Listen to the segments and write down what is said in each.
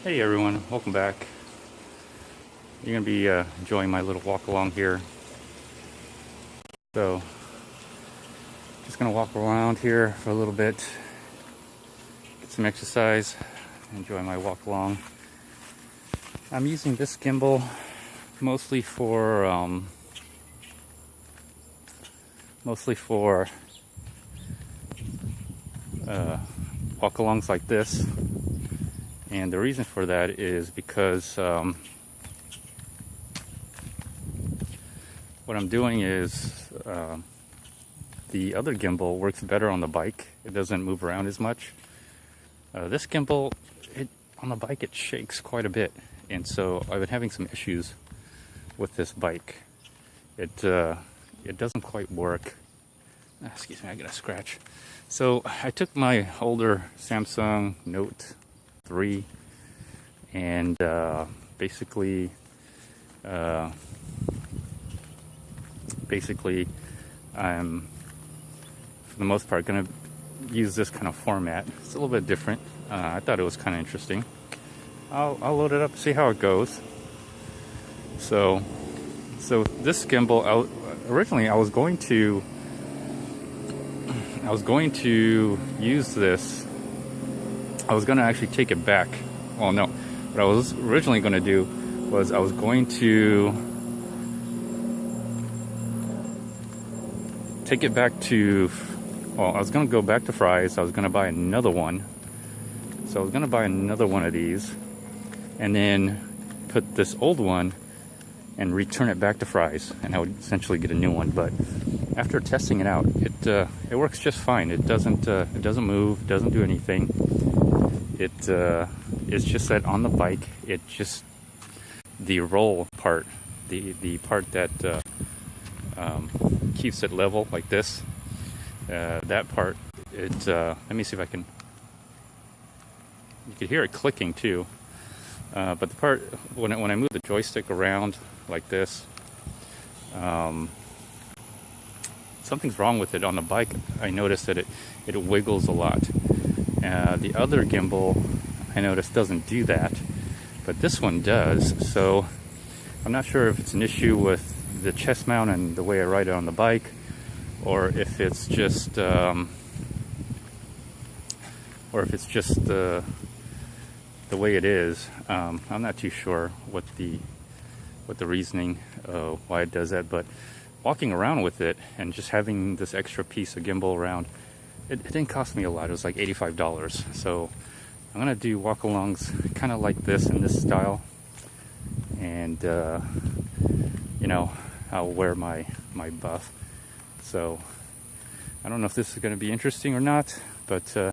Hey everyone, welcome back. You're going to be enjoying my little walk along here. So, just going to walk around here for a little bit, get some exercise, enjoy my walk along. I'm using this gimbal mostly for walk-alongs like this. And the reason for that is because what I'm doing is the other gimbal works better on the bike. It doesn't move around as much. This gimbal, on the bike, it shakes quite a bit. And so I've been having some issues with this bike. It doesn't quite work. Excuse me, I got a scratch. So I took my older Samsung Note 3 and basically I'm for the most part gonna use this kind of format. It's a little bit different. I thought it was kind of interesting. I'll load it up and see how it goes. So this gimbal, originally I was going to use this. I was going to actually take it back. Well, no. What I was originally going to do was I was going to take it back to, well, I was going to go back to Fry's. I was going to buy another one. So I was going to buy another one of these and then put this old one and return it back to Fry's, and I would essentially get a new one. But after testing it out, it works just fine. It doesn't move, doesn't do anything. It's just that on the bike, it just, the roll part, the part that keeps it level like this, that part, let me see if I can, you can hear it clicking too. But the part, when I move the joystick around like this, something's wrong with it on the bike. I noticed that it wiggles a lot. The other gimbal, I noticed, doesn't do that, but this one does. So I'm not sure if it's an issue with the chest mount and the way I ride it on the bike, or if it's just the way it is. I'm not too sure what the reasoning why it does that, but walking around with it and just having this extra piece of gimbal around, it didn't cost me a lot. It was like $85. So I'm gonna do walk-alongs kind of like this in this style, and you know, I'll wear my buff. So I don't know if this is going to be interesting or not, but I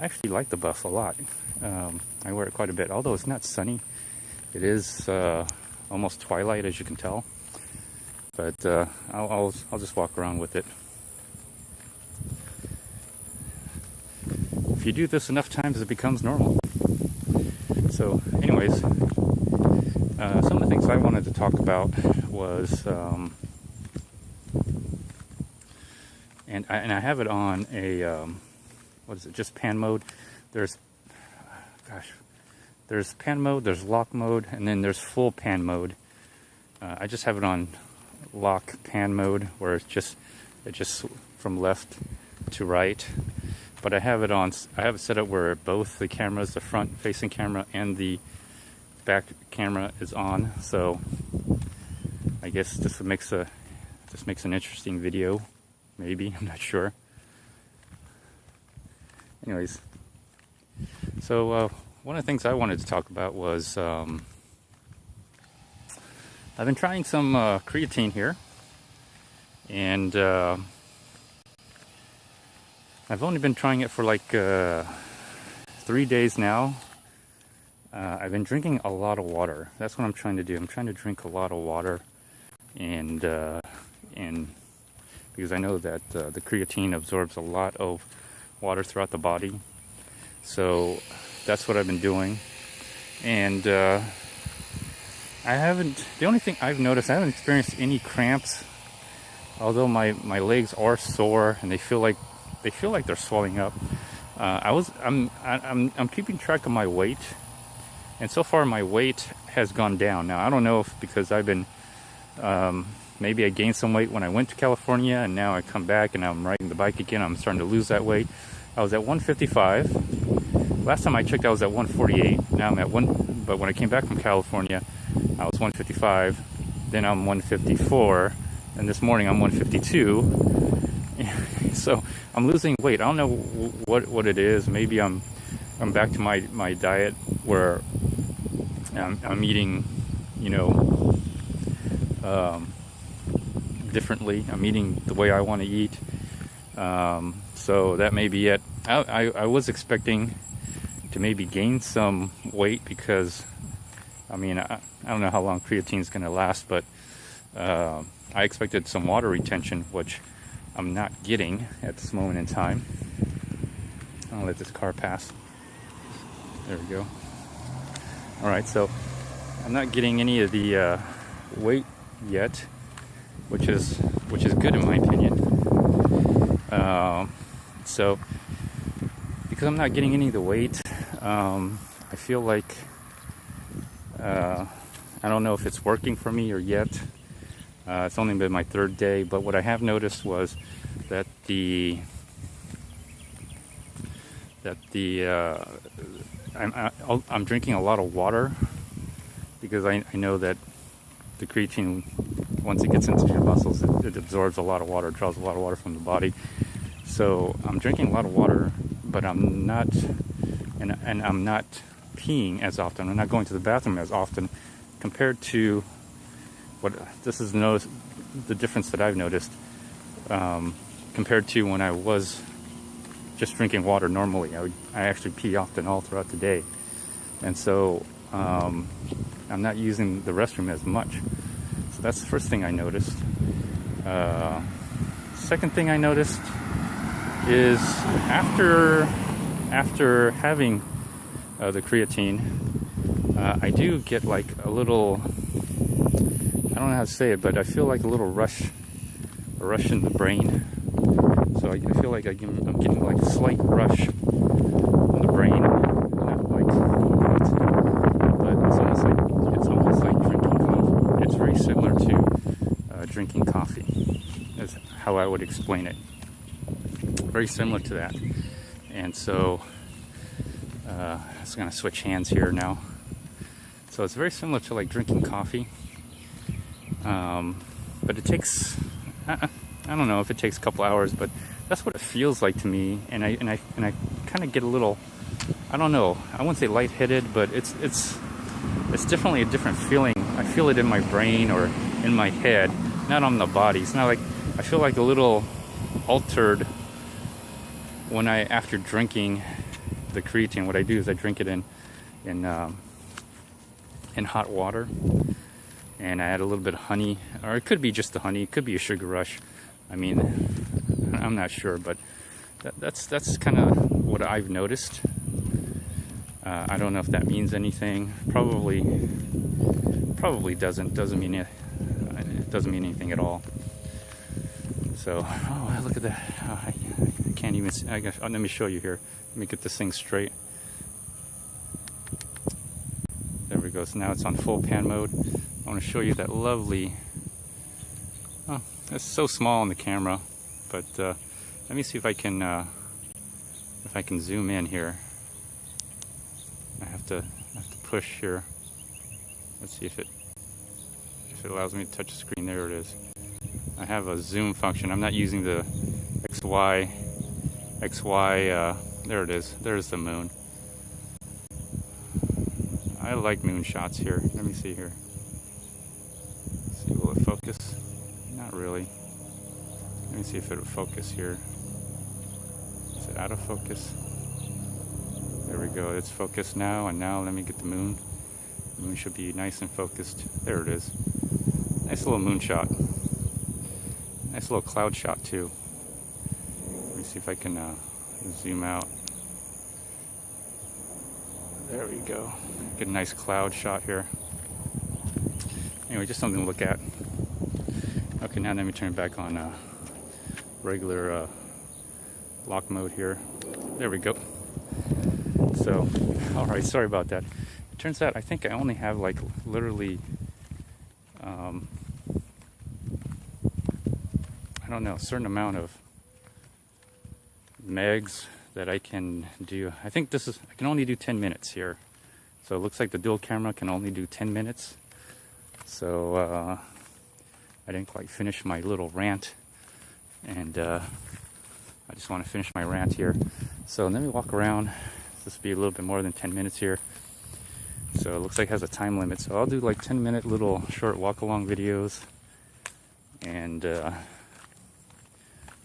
actually like the buff a lot. I wear it quite a bit, although it's not sunny. It is almost twilight, as you can tell. But I'll just walk around with it. If you do this enough times, it becomes normal. So, anyways, some of the things I wanted to talk about was, and I have it on a what is it? Just pan mode. There's pan mode, there's lock mode, and then there's full pan mode. I just have it on lock pan mode, where it's just from left to right. But I have it set up where both the cameras, the front facing camera and the back camera, is on. So I guess this makes an interesting video, maybe, I'm not sure. Anyways, so one of the things I wanted to talk about was I've been trying some creatine here, and I've only been trying it for like 3 days now. I've been drinking a lot of water. That's what I'm trying to do. I'm trying to drink a lot of water, and because I know that the creatine absorbs a lot of water throughout the body. So that's what I've been doing. And the only thing I've noticed, I haven't experienced any cramps, although my legs are sore and they feel like they're swelling up. I'm keeping track of my weight, And so far my weight has gone down. Now I don't know if because I've been maybe I gained some weight when I went to California, and now I come back and I'm riding the bike again. I'm starting to lose that weight. I was at 155. Last time I checked, I was at 148. Now I'm at but when I came back from California, I was 155. Then I'm 154, and this morning I'm 152. So I'm losing weight. I don't know what it is. Maybe I'm back to my diet where I'm eating, you know, differently. I'm eating the way I want to eat. So that may be it. I was expecting to maybe gain some weight because, I mean, I don't know how long creatine is going to last, but I expected some water retention, which I'm not getting at this moment in time. I'll let this car pass. There we go. All right, so I'm not getting any of the weight yet, which is good in my opinion. So because I'm not getting any of the weight, I feel like I don't know if it's working for me or yet. It's only been my third day, but what I have noticed was that I'm drinking a lot of water, because I know that the creatine, once it gets into your muscles, it absorbs a lot of water, draws a lot of water from the body. So I'm drinking a lot of water, but I'm not, and I'm not peeing as often. I'm not going to the bathroom as often compared to what this is the difference that I've noticed compared to when I was just drinking water normally. I actually pee often all throughout the day, and so I'm not using the restroom as much. So that's the first thing I noticed. Second thing I noticed is after having the creatine, I do get like a little, I don't know how to say it, but I feel like a little rush in the brain. So I feel like I'm getting like a slight rush in the brain, not like, but it's almost like drinking coffee. It's very similar to drinking coffee, is how I would explain it. Very similar to that. And so I'm just gonna switch hands here now. So it's very similar to like drinking coffee, but it takes, I don't know if it takes a couple hours, but that's what it feels like to me. And I kind of get a little, I don't know, I wouldn't say lightheaded, but it's definitely a different feeling. I feel it in my brain or in my head, not on the body. It's not like, I feel like a little altered when after drinking the creatine. What I do is I drink it in hot water, and I add a little bit of honey, or it could be just the honey, it could be a sugar rush. I mean, I'm not sure, but that's kind of what I've noticed. I don't know if that means anything. Probably doesn't mean it doesn't mean anything at all. So, oh, look at that. Oh, I can't even see. I guess, let me show you here. Let me get this thing straight. There we go. So now it's on full pan mode. I want to show you that lovely, oh, it's so small on the camera, but let me see if I can zoom in here. I have to push here. Let's see if it allows me to touch the screen. There it is. I have a zoom function. I'm not using the XY. There it is. There's the moon. I like moon shots here. Let me see here. Let's see, will it focus? Not really. Let me see if it'll focus here. Is it out of focus? There we go. It's focused now, and now let me get the moon. The moon should be nice and focused. There it is. Nice little moon shot. Nice little cloud shot too. Let me see if I can zoom out. There we go. Get a nice cloud shot here. Anyway, just something to look at. Okay, now let me turn it back on regular lock mode here. There we go. So, alright, sorry about that. turns out I think I only have like literally, I don't know, a certain amount of megs that I can do. I think I can only do 10 minutes here. So it looks like the dual camera can only do 10 minutes. So I didn't quite finish my little rant, and I just want to finish my rant here. So let me walk around. This will be a little bit more than 10 minutes here. So it looks like it has a time limit. So I'll do like 10-minute little short walk along videos and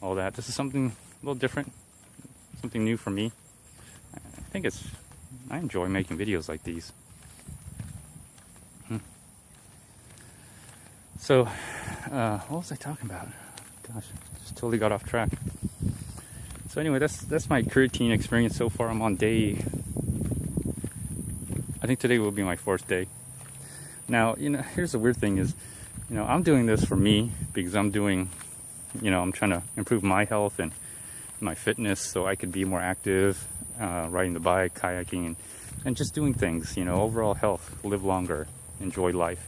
all that. This is something a little different, something new for me. I enjoy making videos like these. So, what was I talking about? Gosh, just totally got off track. So anyway, that's my creatine experience so far. I'm on day, I think today will be my 4th day. Now, here's the weird thing is, I'm doing this for me because I'm doing, I'm trying to improve my health and my fitness so I could be more active, riding the bike, kayaking, and just doing things, overall health, live longer, enjoy life.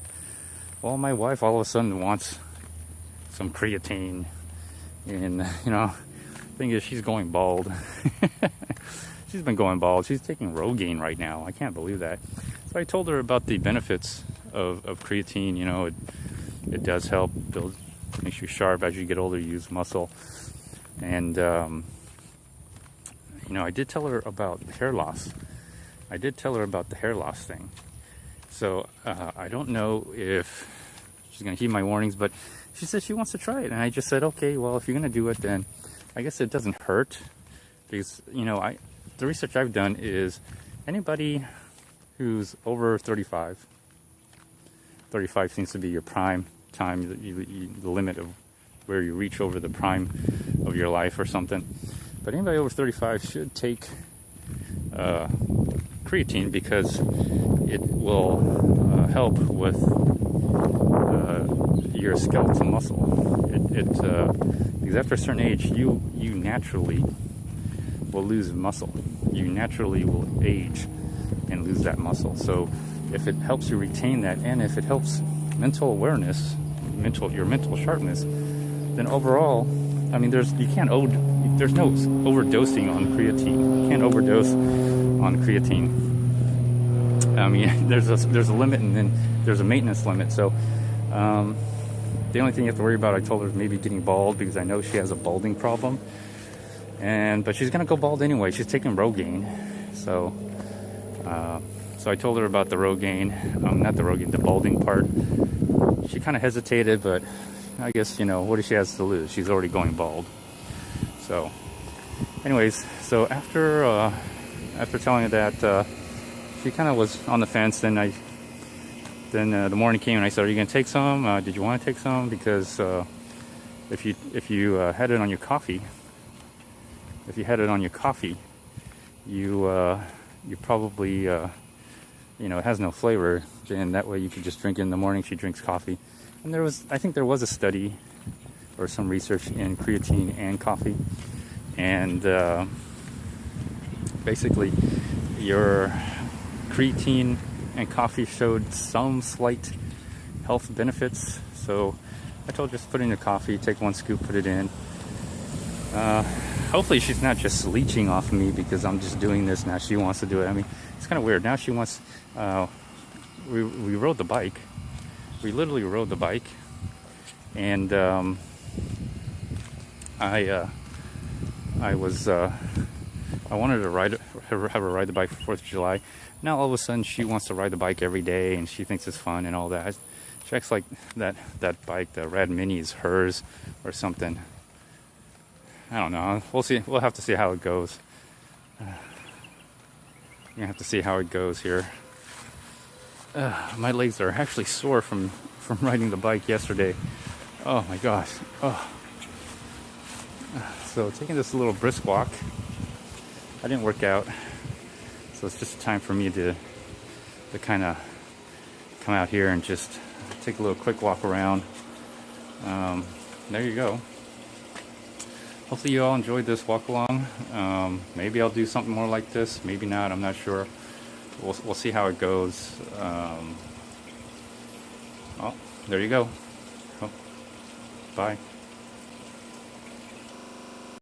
Well, my wife all of a sudden wants some creatine, and the thing is, she's going bald. She's been going bald. She's taking Rogaine right now. I can't believe that. So I told her about the benefits of creatine. It does help build, makes you sharp as you get older. You use muscle, and I did tell her about hair loss. I did tell her about the hair loss thing. So I don't know if she's going to heed my warnings, but she said she wants to try it. And I just said, okay, well, if you're going to do it, then I guess it doesn't hurt. Because, the research I've done is anybody who's over 35 seems to be your prime time, the limit of where you reach over the prime of your life or something. But anybody over 35 should take creatine because it will help with your skeletal muscle. Because after a certain age, you naturally will lose muscle. You naturally will age and lose that muscle. So if it helps you retain that, and if it helps mental awareness, your mental sharpness, then overall, there's no overdosing on creatine. You can't overdose on creatine. There's a limit, and then there's a maintenance limit. So the only thing you have to worry about, I told her, is maybe getting bald, because I know she has a balding problem. But she's gonna go bald anyway. She's taking Rogaine. So I told her about the Rogaine, not the Rogaine, the balding part. She kind of hesitated, but I guess, what does she has to lose? She's already going bald. So anyways, so after telling her that, she kind of was on the fence. Then the morning came and I said, are you going to take some? Did you want to take some? Because if you had it on your coffee, you probably, it has no flavor. And that way you could just drink it in the morning. She drinks coffee. And I think there was a study or some research in creatine and coffee. And basically your creatine and coffee showed some slight health benefits. So I told her, just put it in your coffee, take 1 scoop, put it in. Hopefully she's not just leeching off of me because I'm just doing this now. She wants to do it. It's kind of weird. Now she wants, we rode the bike. We literally rode the bike. And I wanted to have her ride the bike for 4th of July. Now all of a sudden she wants to ride the bike every day, and she thinks it's fun and all that. She acts like that bike, the Rad Mini, is hers or something. I don't know. We'll see. We'll have to see how it goes. We're gonna have to see how it goes here. My legs are actually sore from riding the bike yesterday. Oh my gosh. Oh. So taking this little brisk walk. I didn't work out, so it's just time for me to kind of come out here and just take a little quick walk around. There you go. Hopefully you all enjoyed this walk along. Maybe I'll do something more like this, maybe not, I'm not sure. we'll see how it goes. Oh, there you go. Oh, bye.